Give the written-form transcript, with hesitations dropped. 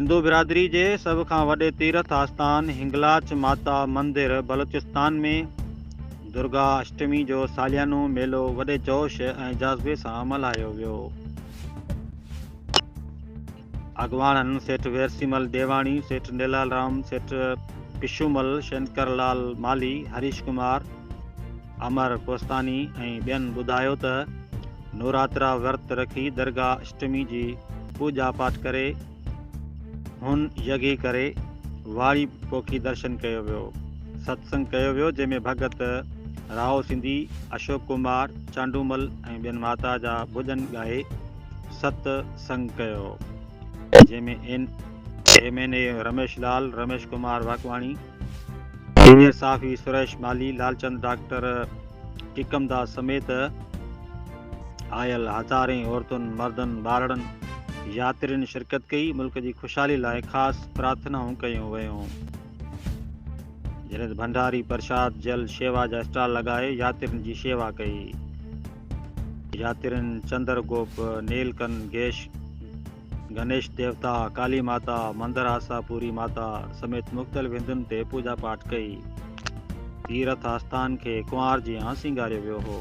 हिंदू बिरादरी जे सब खां वॾे तीर्थ आस्थान हिंगलाज माता मंदिर बलूचिस्तान में दुर्गा अष्टमी जो सालियानो मेलो वॾे जोश ऐं जज़्बे सां मल्हायो वियो। अॻवाननि सेठ वेरसीमल देवाणी, सेठ नेलालराम, सेठ पिशुमल, शंकरलाल माली, हरीश कुमार, अमर कोस्तानी ऐं ॿियनि ॿुधायो त नवरात्रा विर्त रखी दरगाह अष्टमी जी पूॼा पाठ करे हुन यज्ञ करे वाड़ी पोखी दर्शन कयो वियो। सत्संग कयो वियो जंहिंमें भगत राव सिंधी, अशोक कुमार, चांडूमल ऐं ॿियनि माता जा भॼन ॻाए सत्संग कयो, जंहिंमें MNA रमेश लाल, रमेश कुमार वाकवाणी, सीनियर साफ़ी सुरेश माली, लालचंद डॉक्टर टिकमदास समेत आयल हज़ारें औरतुनि मर्दनि ॿारनि यात्रियुनि शिरकत कई। मुल्क जी ख़ुशहाली लाइ ख़ासि प्रार्थनाऊं कयूं वयूं। जॾहिं भंडारी प्रसाद जल शेवा जा स्टॉल लॻाए यात्रियुनि जी शेवा कई। यात्रियुनि चंद्रगोप, नीलकंठ गणेश देवता, काली माता, मंदर आशापुरी माता समेत मुख़्तलिफ़ हिंदुनि ते पूॼा पाठ कई। तीर्थ आस्थान खे कुंवार जी सिंगारियो वियो हो।